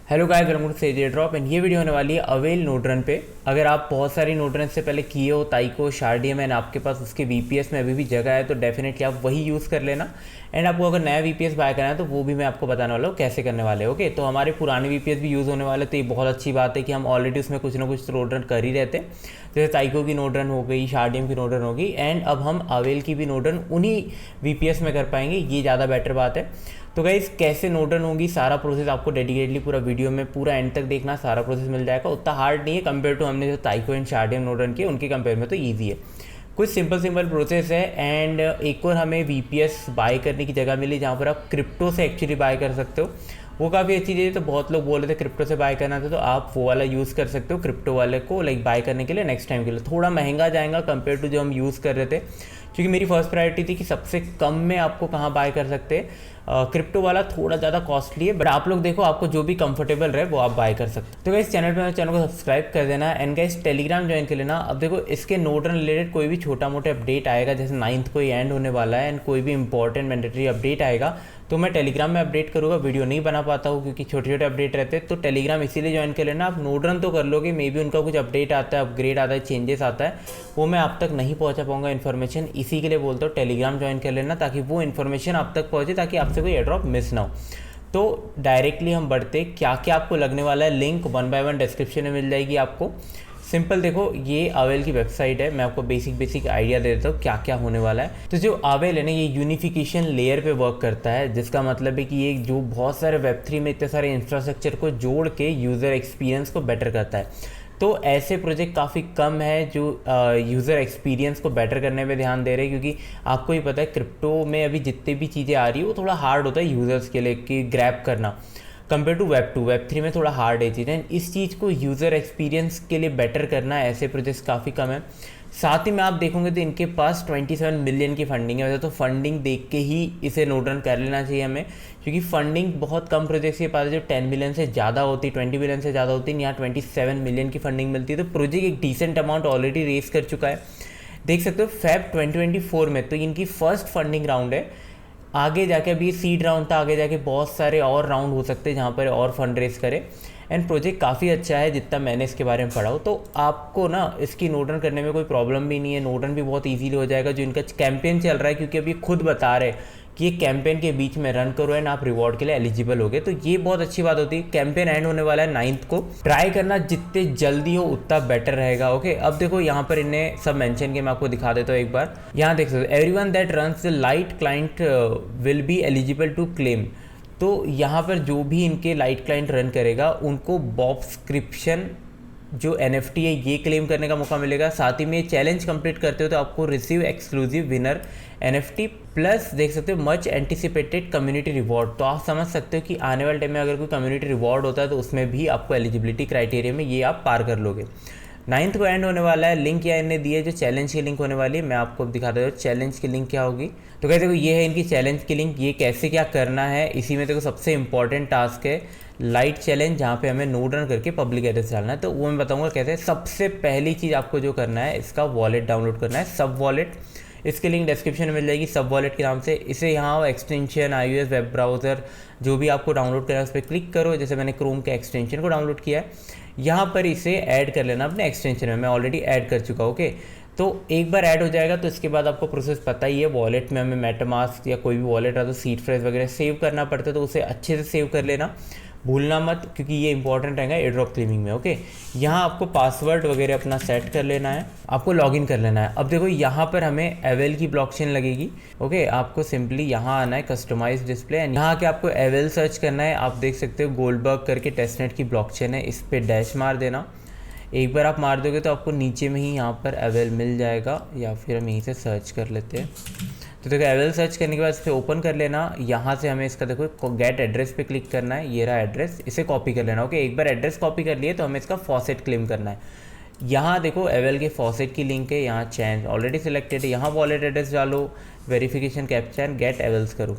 Hello guys, welcome to sage drop and ये video होने वाली है अवेल नोड रन पे। अगर आप बहुत सारी नोड रन से पहले किए हो, ताइको, शार्डियम एंड आपके पास उसके वीपीएस में अभी भी जगह है तो डेफिनेटली आप वही यूज़ कर लेना। एंड आपको अगर नया वीपीएस बाय करना है तो वो भी मैं आपको बताने वाला हूँ कैसे करने वाले। ओके, तो हमारे पुराने वीपीएस भी यूज़ होने वाले, तो ये बहुत अच्छी बात है कि हम ऑलरेडी उसमें कुछ ना कुछ नोड रन कर ही रहते हैं। जैसे ताइको की नोड रन हो गई, शार्डियम की नोड रन होगी, एंड अब हम अवेल की भी नोड रन उन्हीं वीपीएस में कर पाएंगे, ये ज़्यादा बेटर बात है। तो गाइस, कैसे नोड रन होगी, सारा प्रोसेस आपको डेडिकेटली पूरा वीडियो में पूरा एंड तक देखना, सारा प्रोसेस मिल जाएगा। उतना हार्ड नहीं है कंपेयर टू हमने जो ताइको एंड शार्डियम नोड रन किए उनके कंपेयर में, तो ईजी है। कुछ सिंपल प्रोसेस है। एंड एक और हमें वीपीएस बाय करने की जगह मिली जहाँ पर आप क्रिप्टो से एक्चुअली बाय कर सकते हो। वो काफ़ी अच्छी चीज़ है। तो बहुत लोग बोल रहे थे क्रिप्टो से बाय करना था, तो आप वो वाला यूज़ कर सकते हो क्रिप्टो वाले को, लाइक बाय करने के लिए नेक्स्ट टाइम के लिए। थोड़ा महंगा जाएगा कंपेयर टू जो हम यूज़ कर रहे थे, क्योंकि मेरी फर्स्ट प्रायोरिटी थी कि सबसे कम में आपको कहाँ बाय कर सकते हैं। क्रिप्टो वाला थोड़ा ज़्यादा कॉस्टली है, बट आप लोग देखो आपको जो भी कंफर्टेबल रहे वो आप बाय कर सकते हो। तो गाइस, चैनल को सब्सक्राइब कर देना एंड गाइस टेलीग्राम ज्वाइन कर लेना। अब देखो, इसके नोड रन रिलेटेड कोई भी छोटा मोटा अपडेट आएगा, जैसे 9th को ही एंड होने वाला है, एंड कोई भी इंपॉर्टेंट मैंडेटरी अपडेट आएगा तो मैं टेलीग्राम में अपडेट करूँगा। वीडियो नहीं बना पाता हूँ क्योंकि छोटे छोटे अपडेट रहते हैं, तो टेलीग्राम इसीलिए ज्वाइन कर लेना। आप नोड रन तो कर लोगे, मे बी उनका कुछ अपडेट आता है, अपग्रेड आता है, चेंजेस आता है, वो मैं आप तक नहीं पहुँचा पाऊँगा इन्फॉर्मेशन। इसी के लिए बोलता हूँ टेलीग्राम ज्वाइन कर लेना, ताकि वो इन्फॉर्मेशन आप तक पहुँचे, ताकि आपसे कोई एयरड्रॉप मिस ना हो। तो डायरेक्टली हम बढ़ते, क्या क्या आपको लगने वाला है, लिंक 1 बाय 1 डिस्क्रिप्शन में मिल जाएगी आपको। सिंपल देखो, ये अवेल की वेबसाइट है। मैं आपको बेसिक आइडिया दे देता हूँ क्या क्या होने वाला है। तो जो अवेल है ना, ये यूनिफिकेशन लेयर पे वर्क करता है, जिसका मतलब है कि ये जो बहुत सारे वेब3 में इतने सारे इंफ्रास्ट्रक्चर को जोड़ के यूज़र एक्सपीरियंस को बेटर करता है। तो ऐसे प्रोजेक्ट काफ़ी कम है जो यूज़र एक्सपीरियंस को बेटर करने पे ध्यान दे रहे हैं, क्योंकि आपको ही पता है क्रिप्टो में अभी जितनी भी चीज़ें आ रही है वो थोड़ा हार्ड होता है यूज़र्स के लिए कि ग्रैब करना, कंपेयर टू वेब3 में थोड़ा हार्ड है चीज़। एंड इस चीज़ को यूज़र एक्सपीरियंस के लिए बेटर करना, ऐसे प्रोजेक्ट्स काफ़ी कम है। साथ ही में आप देखोगे तो इनके पास 27 मिलियन की फंडिंग है। वैसे तो फंडिंग देख के ही इसे नोड रन कर लेना चाहिए हमें, क्योंकि फंडिंग बहुत कम प्रोजेक्ट्स के पास है जो 10 मिलियन से ज़्यादा होती, 20 मिलियन से ज़्यादा होती है। यहाँ 27 मिलियन की फंडिंग मिलती है, तो प्रोजेक्ट एक डिसेंट अमाउंट ऑलरेडी रेस कर चुका है। देख सकते हो फेब 2024 में तो इनकी फर्स्ट फंडिंग राउंड है। आगे जाके अभी सीड राउंड था, आगे जाके बहुत सारे और राउंड हो सकते हैं जहाँ पर और फंड रेस करे। एंड प्रोजेक्ट काफ़ी अच्छा है जितना मैंने इसके बारे में पढ़ा हो, तो आपको ना इसकी नोड रन करने में कोई प्रॉब्लम भी नहीं है। नोड रन भी बहुत इजीली हो जाएगा। जो इनका कैंपेन चल रहा है, क्योंकि अभी खुद बता रहे कि ये कैंपेन के बीच में रन करो एंड आप रिवॉर्ड के लिए एलिजिबल हो गए, तो ये बहुत अच्छी बात होती है। कैंपेन एंड होने वाला है 9th को, ट्राई करना जितने जल्दी हो उतना बेटर रहेगा। ओके, अब देखो यहाँ पर इन्हें सब मेंशन किया, मैं आपको दिखा देता हूँ एक बार। यहाँ देख सकते हो, everyone that runs the light client will be eligible to claim. तो यहाँ पर जो भी इनके लाइट क्लाइंट रन करेगा उनको बॉब्सक्रिप्शन जो NFT है ये क्लेम करने का मौका मिलेगा। साथ ही में ये चैलेंज कंप्लीट करते हो तो आपको receive exclusive winner NFT plus देख सकते हो मच एंटिसिपेटेड कम्युनिटी रिवॉर्ड। तो आप समझ सकते हो कि आने वाले टाइम में अगर कोई कम्युनिटी रिवॉर्ड होता है तो उसमें भी आपको एलिजिबिलिटी क्राइटेरिया में ये आप पार कर लोगे। 9th को एंड होने वाला है। लिंक यहाँ इन्हें दी है जो चैलेंज की लिंक होने वाली है, मैं आपको दिखा देता हूँ चैलेंज की लिंक क्या होगी। तो कहते देखो, ये है इनकी चैलेंज की लिंक। ये कैसे क्या करना है, इसी में देखो सबसे इंपॉर्टेंट टास्क है लाइट चैलेंज, जहाँ पे हमें नोड रन करके पब्लिक एड्रेस डालना है। तो वो मैं बताऊंगा कैसे। सबसे पहली चीज़ आपको जो करना है, इसका वॉलेट डाउनलोड करना है, सब वॉलेट। इसकी लिंक डिस्क्रिप्शन में मिल जाएगी, सब वॉलेट के नाम से। इसे यहाँ एक्सटेंशन iOS वेब ब्राउज़र जो भी आपको डाउनलोड करना है उस पर क्लिक करो। जैसे मैंने क्रोम के एक्सटेंशन को डाउनलोड किया है, यहाँ पर इसे ऐड कर लेना अपने एक्सटेंशन में। मैं ऑलरेडी ऐड कर चुका हूँ। ओके, तो एक बार ऐड हो जाएगा तो इसके बाद आपको प्रोसेस पता ही है। वॉलेट में हमें मेटामास्क या कोई भी वॉलेट रहा तो सीड फ्रेज वगैरह सेव करना पड़ता है, तो उसे अच्छे से सेव कर लेना, भूलना मत, क्योंकि ये इंपॉर्टेंट रहेगा एयरड्रॉप क्लेमिंग में। ओके, यहाँ आपको पासवर्ड वगैरह अपना सेट कर लेना है, आपको लॉगिन कर लेना है। अब देखो, यहाँ पर हमें एवेल की ब्लॉकचेन लगेगी। ओके, आपको सिंपली यहाँ आना है कस्टमाइज डिस्प्ले, एंड यहाँ आके आपको एवेल सर्च करना है। आप देख सकते हो गोल्डबर्ग करके टेस्टनेट की ब्लॉकचेन है, इस पर डैश मार देना। एक बार आप मार दोगे तो आपको नीचे में ही यहाँ पर एवेल मिल जाएगा, या फिर हम यहीं से सर्च कर लेते हैं। तो देखो, एवेल सर्च करने के बाद इस पर ओपन कर लेना। यहाँ से हमें इसका देखो गेट एड्रेस पे क्लिक करना है, ये रहा एड्रेस, इसे कॉपी कर लेना। ओके, एक बार एड्रेस कॉपी कर लिए तो हमें इसका फॉसेट क्लेम करना है। यहाँ देखो एवेल के फॉसेट की लिंक है, यहाँ चेंज ऑलरेडी सिलेक्टेड है। यहाँ वॉलेट एड्रेस डालो, वेरिफिकेशन कैप्चा एंड गेट एवेल्स करो।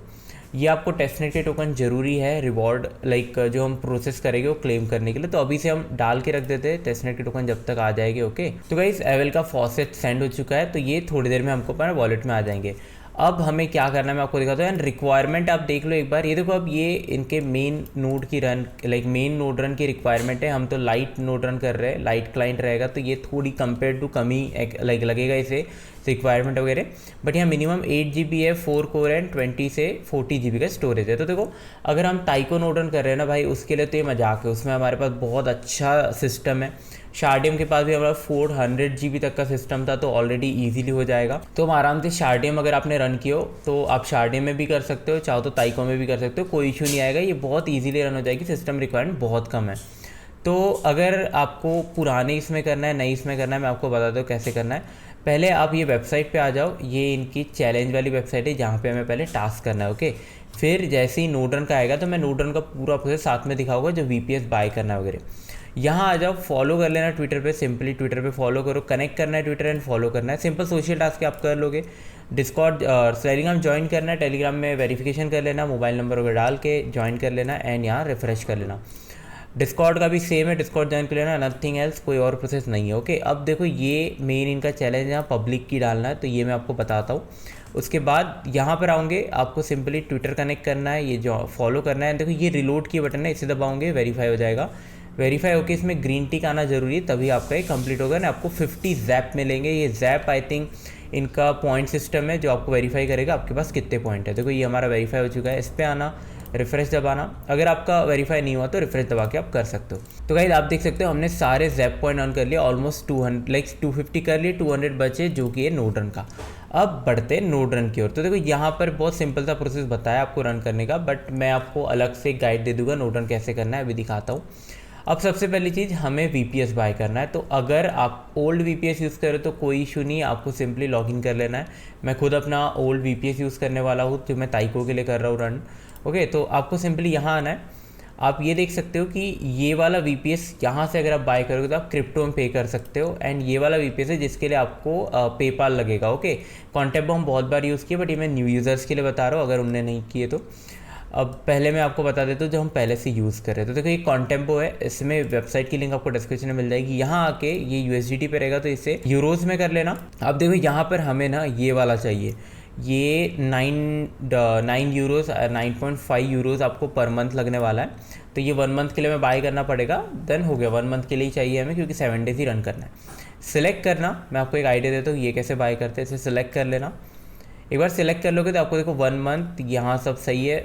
ये आपको टेस्टनेट के टोकन जरूरी है, रिवॉर्ड लाइक जो हम प्रोसेस करेंगे वो क्लेम करने के लिए। तो अभी से हम डाल के रख देते हैं टेस्टनेट के टोकन जब तक आ जाएंगे। ओके, तो गाइस एवेल का फॉसेट सेंड हो चुका है, तो ये थोड़ी देर में हमको अपना वॉलेट में आ जाएंगे। अब हमें क्या करना है मैं आपको दिखाता हूँ। एंड रिक्वायरमेंट आप देख लो एक बार, ये देखो अब ये इनके मेन नोड की रन मेन नोड रन की रिक्वायरमेंट है। हम तो लाइट नोड रन कर रहे हैं, लाइट क्लाइंट रहेगा तो ये थोड़ी कंपेयर टू कम ही लगेगा इसे रिक्वायरमेंट वगैरह। बट यहाँ मिनिमम 8 GB है, 4 कोर एंड 20 से 40 GB का स्टोरेज है। तो देखो अगर हम ताइको नोड रन कर रहे हैं ना भाई, उसके लिए तो ये मजाक है, उसमें हमारे पास बहुत अच्छा सिस्टम है। शार्डियम के पास भी हमारा 400 GB तक का सिस्टम था, तो ऑलरेडी इजीली हो जाएगा। तो हम आराम से शार्डियम अगर आपने रन किया हो तो आप शार्डियम में भी कर सकते हो, चाहो तो ताइको में भी कर सकते हो, कोई इशू नहीं आएगा, ये बहुत ईजिली रन हो जाएगी, सिस्टम रिक्वायरमेंट बहुत कम है। तो अगर आपको पुराने इसमें करना है, नई इसमें करना है, मैं आपको बता दूँ कैसे करना है। पहले आप ये वेबसाइट पे आ जाओ, ये इनकी चैलेंज वाली वेबसाइट है जहाँ पे हमें पहले टास्क करना है। ओके, फिर जैसे ही नोड रन का आएगा तो मैं नोड रन का पूरा प्रोसेस साथ में दिखाऊंगा, जो VPS बाय करना है वगैरह। यहाँ आ जाओ, फॉलो कर लेना ट्विटर पे, सिंपली ट्विटर पे फॉलो करो, कनेक्ट करना है ट्विटर एंड फॉलो करना है, सिंपल सोशल टास्क आप कर लोगे। डिस्कॉर्ड टेलीग्राम ज्वाइन करना है, टेलीग्राम में वेरिफिकेशन कर लेना, मोबाइल नंबर वगैरह डाल के ज्वाइन कर लेना एंड यहाँ रिफ्रेश कर लेना। डिस्कॉर्ड का भी सेम है, डिस्कॉर्ड ज्वाइन कर लेना, नथिंग एल्स, कोई और प्रोसेस नहीं है। ओके, अब देखो ये मेन इनका चैलेंज है पब्लिक की डालना है, तो ये मैं आपको बताता हूँ। उसके बाद यहाँ पर आओगे, आपको सिंपली ट्विटर कनेक्ट करना है, ये जो फॉलो करना है। देखो ये रिलोड की बटन है, इसे दबाओगे वेरीफाई हो जाएगा। वेरीफाई होकर इसमें ग्रीन टिक आना जरूरी है, तभी आपका ये कंप्लीट होगा ना। आपको 50 जैप मिलेंगे। ये जैप आई थिंक इनका पॉइंट सिस्टम है जो आपको वेरीफाई करेगा आपके पास कितने पॉइंट है। देखो ये हमारा वेरीफाई हो चुका है, इस पर आना, रिफ्रेश दबाना। अगर आपका वेरीफाई नहीं हुआ तो रिफ्रेश दबा के आप कर सकते हो। तो गाइस आप देख सकते हो हमने सारे जैप पॉइंट ऑन कर लिया, ऑलमोस्ट 250 कर लिए, 200 बचे जो कि है नोड रन का। अब बढ़ते हैं नोड रन की ओर। तो देखो यहाँ पर बहुत सिंपल सा प्रोसेस बताया आपको रन करने का, बट मैं आपको अलग से गाइड दे दूंगा नोड रन कैसे करना है, अभी दिखाता हूँ। अब सबसे पहली चीज़ हमें VPS बाय करना है। तो अगर आप ओल्ड VPS यूज़ करें तो कोई इशू नहीं है, आपको सिंपली लॉगिन कर लेना है। मैं खुद अपना ओल्ड VPS यूज़ करने वाला हूँ, जो मैं ताइको के लिए कर रहा हूँ रन। ओके, तो आपको सिंपली यहाँ आना है। आप ये देख सकते हो कि ये वाला VPS यहाँ से अगर आप बाय करोगे तो आप क्रिप्टो में पे कर सकते हो, एंड ये वाला VPS है जिसके लिए आपको पेपाल लगेगा। ओके, कॉन्टैक्ट हम बहुत बार यूज़ किए, बट ये मैं न्यू यूज़र्स के लिए बता रहा हूँ अगर उनने नहीं किए तो। अब पहले मैं आपको बता देता हूँ जो हम पहले से यूज़ कर रहे थे। तो देखो ये कॉन्टेम्पो है, इसमें वेबसाइट की लिंक आपको डिस्क्रिप्शन में मिल जाएगी। यहाँ आके ये USDT पे रहेगा तो इसे यूरोज में कर लेना। अब देखो यहाँ पर हमें ना ये वाला चाहिए, ये 9 यूरोज़ 9.5 यूरोज़ आपको पर मंथ लगने वाला है। तो ये 1 मंथ के लिए मैं बाय करना पड़ेगा, देन हो गया। 1 मंथ के लिए ही चाहिए हमें, क्योंकि 7 डेज़ ही रन करना है। सिलेक्ट करना, मैं आपको एक आइडिया देता हूँ ये कैसे बाय करते हैं। इसे सिलेक्ट कर लेना, एक बार सिलेक्ट कर लोगे तो आपको देखो 1 मंथ यहाँ सब सही है।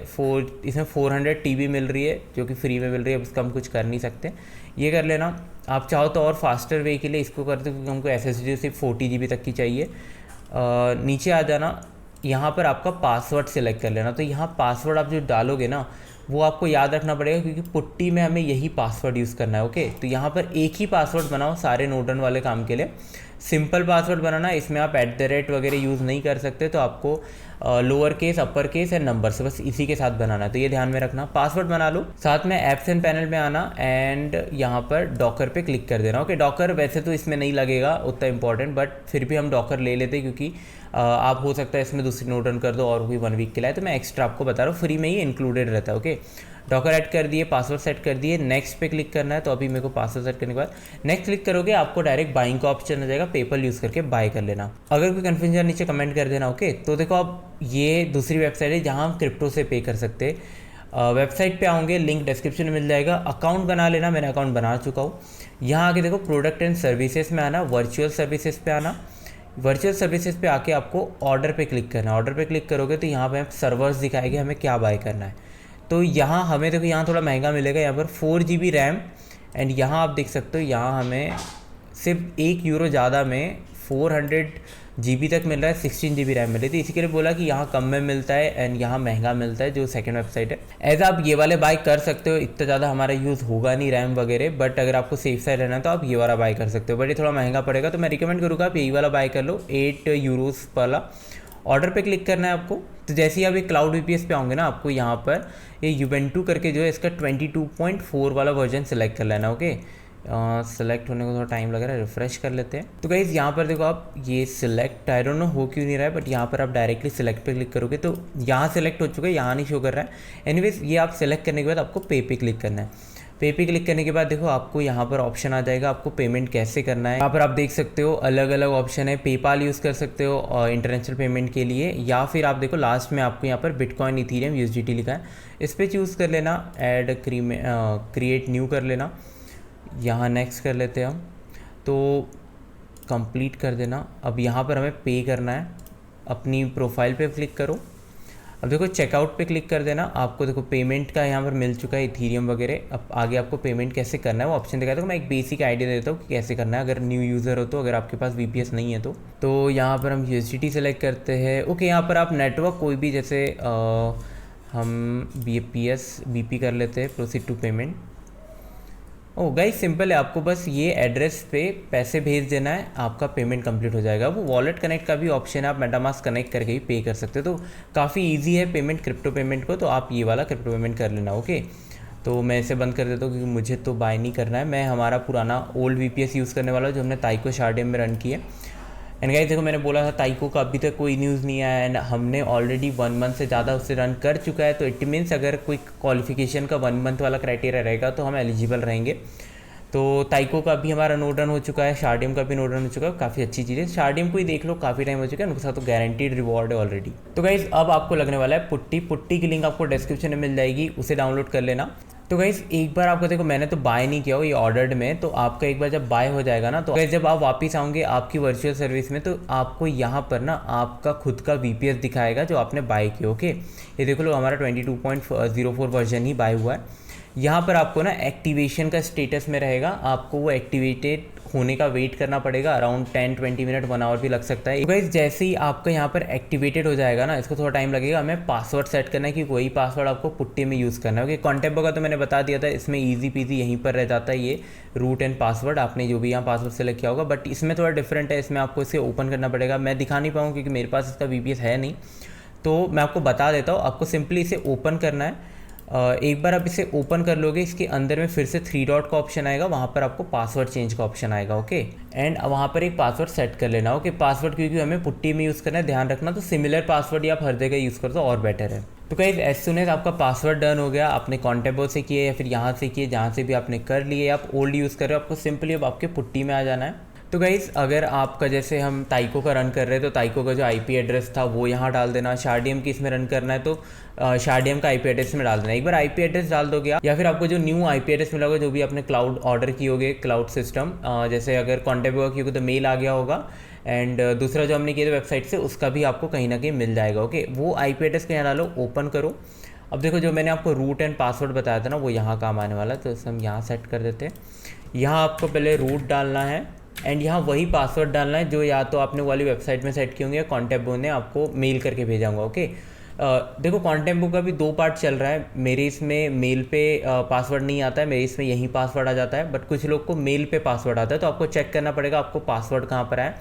इसमें 400 TB मिल रही है जो कि फ्री में मिल रही है, अब इसका हम कुछ कर नहीं सकते। ये कर लेना। आप चाहो तो और फास्टर वे के लिए इसको करते हो, क्योंकि हमको SSD सिर्फ 40 GB तक की चाहिए। नीचे आ जाना, यहाँ पर आपका पासवर्ड सिलेक्ट कर लेना। तो यहाँ पासवर्ड आप जो डालोगे ना वो आपको याद रखना पड़ेगा, क्योंकि पुट्टी में हमें यही पासवर्ड यूज़ करना है। ओके, तो यहाँ पर एक ही पासवर्ड बनाओ सारे नोड रन वाले काम के लिए। सिंपल पासवर्ड बनाना, इसमें आप @ वगैरह यूज़ नहीं कर सकते, तो आपको lower case, upper case and number से बस इसी के साथ बनाना है। तो ये ध्यान में रखना। पासवर्ड बना लो, साथ में ऐप्स एंड पैनल में आना एंड यहाँ पर डॉकर पे क्लिक कर देना। ओके, डॉकर वैसे तो इसमें नहीं लगेगा उतना इंपॉर्टेंट, बट फिर भी हम डॉकर ले लेते हैं, क्योंकि आप हो सकता है इसमें दूसरी नोड रन कर दो और कोई 1 वीक के लिए, तो मैं एक्स्ट्रा आपको बता रहा हूँ, फ्री में ही इंक्लूडेड रहता है। ओके, डॉकर ऐड कर दिए, पासवर्ड सेट कर दिए, नेक्स्ट पे क्लिक करना है। तो अभी मेरे को पासवर्ड सेट करने के बाद नेक्स्ट क्लिक करोगे, आपको डायरेक्ट बाइंग का ऑप्शन आ जाएगा, पेपल यूज़ करके बाय कर लेना। अगर कोई कन्फ्यूजन नीचे कमेंट कर देना। ओके, तो देखो अब ये दूसरी वेबसाइट है जहाँ हम क्रिप्टो से पे कर सकते हैं। वेबसाइट पे आओगे, लिंक डिस्क्रिप्शन में मिल जाएगा। अकाउंट बना लेना, मैंने अकाउंट बना चुका हूँ। यहाँ आके देखो प्रोडक्ट एंड सर्विसेज में आना, वर्चुअल सर्विसेज पे आना। वर्चुअल सर्विसेज पे आके आपको ऑर्डर पे क्लिक करना है। ऑर्डर पे क्लिक करोगे तो यहाँ पे सर्वर्स दिखाएंगे हमें क्या बाय करना है। तो यहाँ हमें देखो यहाँ थोड़ा महंगा मिलेगा, यहाँ पर 4 GB रैम, एंड यहाँ आप देख सकते हो यहाँ हमें सिर्फ 1 यूरो ज़्यादा में 400 GB तक मिल रहा है, 16 GB रैम मिली थी। इसी के लिए बोला कि यहाँ कम में मिलता है एंड यहाँ महंगा मिलता है, जो सेकंड वेबसाइट है। एज आप ये वाले बाय कर सकते हो, इतना ज़्यादा हमारा यूज़ होगा नहीं रैम वगैरह, बट अगर आपको सेफ साइड रहना है तो आप ये वाला बाय कर सकते हो, बट ये थोड़ा महंगा पड़ेगा। तो मैं रिकमेंड करूँगा आप यही वाला बाय कर लो, 8 यूरोज़ वाला। ऑर्डर पे क्लिक करना है आपको। तो जैसे ही आप एक क्लाउड VPS पे आओगे ना, आपको यहाँ पर ये यूवेंटू करके जो है इसका 22.4 वाला वर्जन सेलेक्ट कर लेना। ओके, सेलेक्ट होने को थोड़ा टाइम लग रहा है, रिफ्रेश कर लेते हैं। तो गाइस यहाँ पर देखो आप ये सिलेक्ट, आई डोंट नो हो क्यों नहीं रहा है, बट यहाँ पर आप डायरेक्टली सिलेक्ट पे क्लिक करोगे तो यहाँ सिलेक्ट हो चुका है, यहाँ नहीं शो कर रहा है। एनीवेज ये आप सिलेक्ट करने के बाद आपको पे पे क्लिक करना है। पे पे क्लिक करने के बाद देखो आपको यहाँ पर ऑप्शन आ जाएगा आपको पेमेंट कैसे करना है। यहाँ पर आप देख सकते हो अलग अलग ऑप्शन है, पेपाल यूज़ कर सकते हो और इंटरनेशनल पेमेंट के लिए, या फिर आप देखो लास्ट में आपको यहाँ पर बिटकॉइन, इथीरियम, यूएसडीटी लिखा है, इस पर चूज़ कर लेना, ऐड क्रिएट न्यू कर लेना, यहाँ नेक्स्ट कर लेते हैं हम, तो कंप्लीट कर देना। अब यहाँ पर हमें पे करना है, अपनी प्रोफाइल पे क्लिक करो। अब देखो चेकआउट पे क्लिक कर देना, आपको देखो पेमेंट का यहाँ पर मिल चुका है इथीरियम वगैरह। अब आगे आपको पेमेंट कैसे करना है वो ऑप्शन दिखाता हूँ। मैं एक बेसिक आइडिया देता हूँ कि कैसे करना है अगर न्यू यूज़र हो तो, अगर आपके पास VPS नहीं है तो यहाँ पर हम USDT सेलेक्ट करते हैं। ओके, यहाँ पर आप नेटवर्क कोई भी, जैसे हम BP कर लेते हैं, proceed to payment. Oh guys simple है, आपको बस ये एड्रेस पे पैसे भेज देना है, आपका पेमेंट कंप्लीट हो जाएगा। वो वॉलेट कनेक्ट का भी ऑप्शन है, आप मेटामास्क कनेक्ट करके ही पे कर सकते हो, तो काफ़ी इजी है पेमेंट क्रिप्टो पेमेंट को, तो आप ये वाला क्रिप्टो पेमेंट कर लेना। ओके, तो मैं इसे बंद कर देता हूँ क्योंकि मुझे तो बाय नहीं करना है, मैं हमारा पुराना ओल्ड VPS यूज़ करने वाला जो हमने ताइको शार्डियम में रन किया। एंड गाइस देखो मैंने बोला था ताइको का अभी तक कोई न्यूज़ नहीं आया, एंड हमने ऑलरेडी 1 मंथ से ज़्यादा उससे रन कर चुका है, तो इट मीन्स अगर कोई क्वालिफिकेशन का 1 मंथ वाला क्राइटेरिया रहेगा तो हम एलिजिबल रहेंगे। तो ताइको का भी हमारा नोड रन हो चुका है, शार्डियम का भी नोड रन हो चुका है, काफ़ी अच्छी चीज़ है। शार्डियम को ही देख लो, काफ़ी टाइम हो चुका है, उनके साथ तो गारंटीड रिवॉर्ड है ऑलरेडी। तो गाइज़ अब आपको लगने वाला है पुट्टी की लिंक आपको डिस्क्रिप्शन में मिल जाएगी, उसे डाउनलोड कर लेना। तो गाइज़ एक बार आपको देखो मैंने तो बाय नहीं किया हो, ये ऑर्डर्ड में, तो आपका एक बार जब बाय हो जाएगा ना, तो जब आप वापस आओगे आपकी वर्चुअल सर्विस में, तो आपको यहाँ पर ना आपका खुद का VPS दिखाएगा जो आपने बाय किया। ओके, ये देखो लो हमारा 22.04 वर्जन ही बाय हुआ है। यहाँ पर आपको ना एक्टिवेशन का स्टेटस में रहेगा, आपको वो एक्टिवेटेड होने का वेट करना पड़ेगा, अराउंड 10-20 मिनट 1 आवर भी लग सकता है। गाइस जैसे ही आपका यहाँ पर एक्टिवेटेड हो जाएगा ना, इसको थोड़ा टाइम लगेगा, हमें पासवर्ड सेट करना है कि वही पासवर्ड आपको पुट्टी में यूज़ करना है। ओके, कॉन्टेम्पो का तो मैंने बता दिया था, इसमें ईजी पीजी यहीं पर रह जाता है ये रूट एंड पासवर्ड, आपने जो भी यहाँ पासवर्ड सेलेक्ट किया होगा, बट इसमें थोड़ा डिफरेंट है, इसमें आपको इसे ओपन करना पड़ेगा। मैं दिखा नहीं पाऊँ क्योंकि मेरे पास इसका VPS है नहीं, तो मैं आपको बता देता हूँ, आपको सिंपली इसे ओपन करना है। एक बार आप इसे ओपन कर लोगे, इसके अंदर में फिर से 3 डॉट का ऑप्शन आएगा, वहाँ पर आपको पासवर्ड चेंज का ऑप्शन आएगा। ओके, एंड वहाँ पर एक पासवर्ड सेट कर लेना। ओके, पासवर्ड क्योंकि हमें पुट्टी में यूज़ करना है, ध्यान रखना, तो सिमिलर पासवर्ड या आप हर जगह यूज़ कर दो और बेटर है। तो गाइस एज सुन एज आपका पासवर्ड डन हो गया, आपने कॉन्टेम्पो से किए या फिर यहाँ से किए, जहाँ से भी आपने कर लिए, आप ओल्ड यूज़ कर रहे हो, आपको सिंपली अब आपके पुट्टी में आ जाना है। तो गाइज़ अगर आपका जैसे हम ताइको का रन कर रहे हैं तो ताइको का जो IP एड्रेस था वो यहाँ डाल देना, शार्डियम की इसमें रन करना है तो शार्डियम का IP एड्रेस में डाल देना। एक बार IP एड्रेस डाल दोगे आप, या फिर आपको जो न्यू IP एड्रेस मिला होगा जो भी आपने क्लाउड ऑर्डर किए होगे, क्लाउड सिस्टम, जैसे अगर कॉन्टेम्पो का क्योंकि तो मेल आ गया होगा, एंड दूसरा जो हमने किया था वेबसाइट से उसका भी आपको कहीं ना कहीं मिल जाएगा। ओके, वो IP एड्रेस को यहाँ डालो, ओपन करो। अब देखो जो मैंने आपको रूट एंड पासवर्ड बताया था ना, वो यहाँ काम आने वाला है, तो इसे हम यहाँ सेट कर देते हैं। यहाँ आपको पहले रूट डालना है एंड यहाँ वही पासवर्ड डालना है जो या तो आपने वाली वेबसाइट में सेट किए होंगे या कॉन्टेम्पो ने आपको मेल करके भेजा होगा। ओके, देखो कॉन्टेम्पो का भी 2 पार्ट चल रहा है, मेरे इसमें मेल पे पासवर्ड नहीं आता है, मेरे इसमें यही पासवर्ड आ जाता है, बट कुछ लोग को मेल पे पासवर्ड आता है, तो आपको चेक करना पड़ेगा आपको पासवर्ड कहाँ पर है।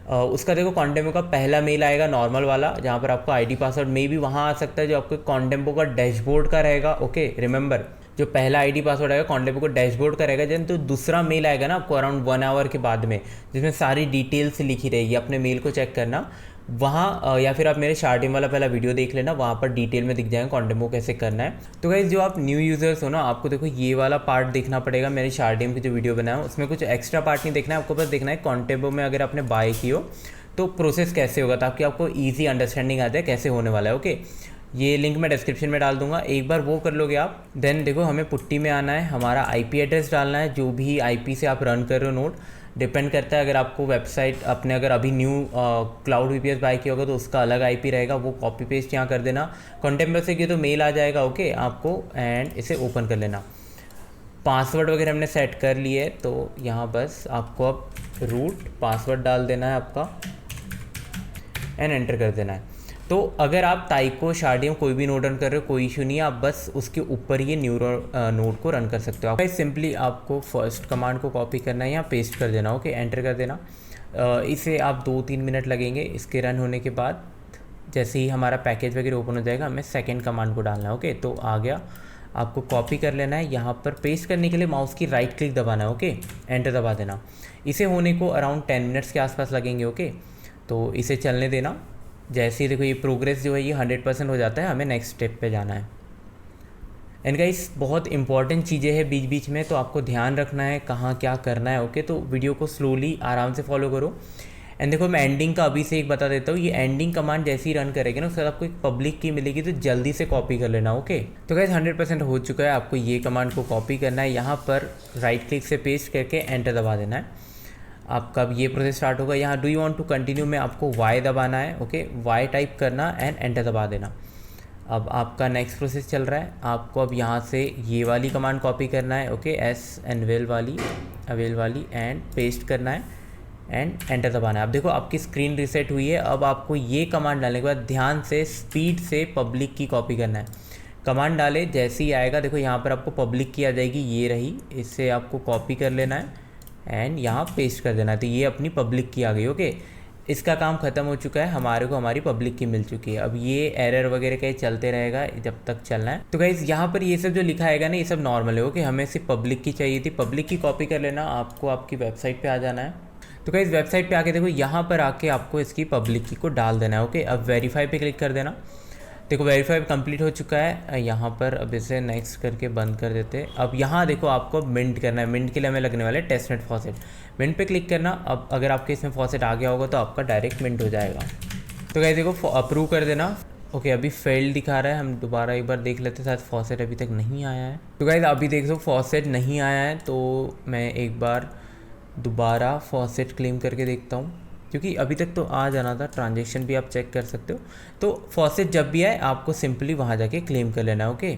उसका देखो कॉन्टेम्पो का पहला मेल आएगा नॉर्मल वाला, जहाँ पर आपको ID पासवर्ड में भी वहाँ आ सकता है जो आपको कॉन्टेम्पो का डैशबोर्ड का रहेगा। ओके, रिमेंबर जो पहला ID पासवर्ड आएगा कॉन्टेम्पो को डैशबोर्ड का रहेगा, जन तो दूसरा मेल आएगा ना आपको अराउंड 1 आवर के बाद में, जिसमें सारी डिटेल्स लिखी रहेगी, अपने मेल को चेक करना वहाँ, या फिर आप मेरे शार्डियम वाला पहला वीडियो देख लेना, वहाँ पर डिटेल में दिख जाएगा कॉन्टेम्पो कैसे करना है। तो गाइस जो आप न्यू यूज़र्स हो ना, आपको देखो ये वाला पार्ट देखना पड़ेगा, मेरे शार्डियम की जो वीडियो बनाया उसमें कुछ एक्स्ट्रा पार्ट नहीं देखना है, आपको बस देखना है कॉन्टेम्पो में अगर आपने बाय की हो तो प्रोसेस कैसे होगा, ताकि आपको ईजी अंडरस्टैंडिंग आ जाए कैसे होने वाला है। ओके, ये लिंक मैं डिस्क्रिप्शन में डाल दूंगा, एक बार वो कर लोगे आप। देन देखो हमें पुट्टी में आना है, हमारा IP एड्रेस डालना है, जो भी IP से आप रन कर रहे हो नोड, डिपेंड करता है, अगर आपको वेबसाइट अपने अगर अभी न्यू क्लाउड VPS बाय किया होगा तो उसका अलग IP रहेगा, वो कॉपी पेस्ट यहाँ कर देना, कॉन्टेम्पो से किया तो मेल आ जाएगा। ओके आपको, एंड इसे ओपन कर लेना। पासवर्ड वगैरह हमने सेट कर लिए, तो यहाँ बस आपको अब रूट पासवर्ड डाल देना है आपका एंड एंटर कर देना है। तो अगर आप ताइको शार्डियम कोई भी नोड रन कर रहे हो कोई इशू नहीं है, आप बस उसके ऊपर ये न्यू नोड को रन कर सकते हो। आप सिंपली आपको फर्स्ट कमांड को कॉपी करना है, यहाँ पेस्ट कर देना। ओके, एंटर कर देना। इसे आप 2-3 मिनट लगेंगे, इसके रन होने के बाद जैसे ही हमारा पैकेज वगैरह ओपन हो जाएगा हमें सेकेंड कमांड को डालना है। ओके, तो आ गया, आपको कॉपी कर लेना है, यहाँ पर पेस्ट करने के लिए माउस की राइट क्लिक दबाना है। ओके, एंटर दबा देना। इसे होने को अराउंड 10 मिनट्स के आसपास लगेंगे। ओके, तो इसे चलने देना। जैसे ही देखो ये प्रोग्रेस जो है ये 100% हो जाता है, हमें नेक्स्ट स्टेप पे जाना है। एंड गाइस बहुत इंपॉर्टेंट चीज़ें हैं बीच बीच में, तो आपको ध्यान रखना है कहाँ क्या करना है। ओके, तो वीडियो को स्लोली आराम से फॉलो करो। एंड देखो मैं एंडिंग का अभी से एक बता देता हूँ, ये एंडिंग कमांड जैसे ही रन करेगी ना उसके बाद आपको एक पब्लिक की मिलेगी, तो जल्दी से कॉपी कर लेना। ओके, तो गाइस 100% हो चुका है। आपको ये कमांड को कॉपी करना है, यहाँ पर राइट क्लिक से पेस्ट करके एंटर दबा देना है। आपका अब ये प्रोसेस स्टार्ट होगा। यहाँ do you want to continue में आपको वाई दबाना है। ओके, वाई टाइप करना एंड एंटर दबा देना। अब आपका नेक्स्ट प्रोसेस चल रहा है। आपको अब यहाँ से ये वाली कमांड कॉपी करना है। ओके, एस अवेल वाली एंड पेस्ट करना है एंड एंटर दबाना है। अब देखो आपकी स्क्रीन रीसेट हुई है। अब आपको ये कमांड डालने के बाद ध्यान से स्पीड से पब्लिक की कॉपी करना है। कमांड डाले जैसे ही आएगा देखो यहाँ पर आपको पब्लिक की आ जाएगी, ये रही, इससे आपको कॉपी कर लेना है एंड यहाँ पेस्ट कर देना है। तो ये अपनी पब्लिक की आ गई। ओके, इसका काम ख़त्म हो चुका है, हमारे को हमारी पब्लिक की मिल चुकी है। अब ये एरर वगैरह कहीं चलते रहेगा जब तक चलना है। तो गाइज़ यहाँ पर ये सब जो लिखा आएगा ना ये सब नॉर्मल है। ओके, हमें सिर्फ पब्लिक की चाहिए थी, पब्लिक की कॉपी कर लेना। आपको आपकी वेबसाइट पे आ जाना है। तो गाइज़ वेबसाइट पे आके देखो यहाँ पर आके आपको इसकी पब्लिक की को डाल देना है। ओके, अब वेरीफाई पे क्लिक कर देना। देखो वेरीफाई कंप्लीट हो चुका है। यहाँ पर अब इसे नेक्स्ट करके बंद कर देते हैं। अब यहाँ देखो आपको मिंट करना है। मिंट के लिए हमें लगने वाला है टेस्टनेट फॉसेट। मिंट पे क्लिक करना। अब अगर आपके इसमें फॉसेट आ गया होगा तो आपका डायरेक्ट मिंट हो जाएगा। तो गाइस देखो अप्रूव कर देना। ओके, अभी फेल्ड दिखा रहा है, हम दोबारा एक बार देख लेते हैं, शायद फॉसेट अभी तक नहीं आया है। तो गाइस अभी देख दो फॉसेट नहीं आया है, तो मैं एक बार दोबारा फॉसेट क्लेम करके देखता हूँ, क्योंकि अभी तक तो आ जाना था। ट्रांजेक्शन भी आप चेक कर सकते हो। तो फॉसेट जब भी आए आपको सिंपली वहाँ जाके क्लेम कर लेना है। ओके,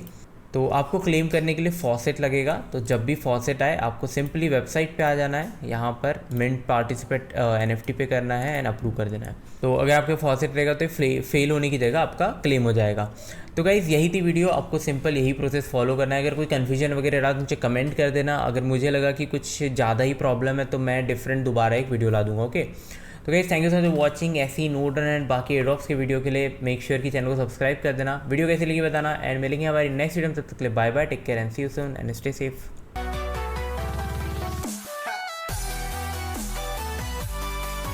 तो आपको क्लेम करने के लिए फॉसेट लगेगा। तो जब भी फॉसेट आए आपको सिंपली वेबसाइट पे आ जाना है, यहाँ पर मिंट पार्टिसिपेट NFT पे करना है एंड अप्रूव कर देना है। तो अगर आपके फॉसेट रहेगा तो फेल होने की जगह आपका क्लेम हो जाएगा। तो गाइज़ यही थी वीडियो, आपको सिंपल यही प्रोसेस फॉलो करना है। अगर कोई कन्फ्यूजन वगैरह रहा तो मुझे कमेंट कर देना। अगर मुझे लगा कि कुछ ज़्यादा ही प्रॉब्लम है तो मैं डिफरेंट दोबारा एक वीडियो ला दूँगा। ओके, तो guys thank you so much for watching. ऐसी नोट एंड बाकी एयरड्रॉप्स के वीडियो के लिए मेक श्योर कि चैनल को सब्सक्राइब कर देना। वीडियो कैसी लगी बताना एंड मिलेंगे हमारी नेक्स्ट वीडियो में। तब तक के लिए bye bye, take care and see you soon and stay safe.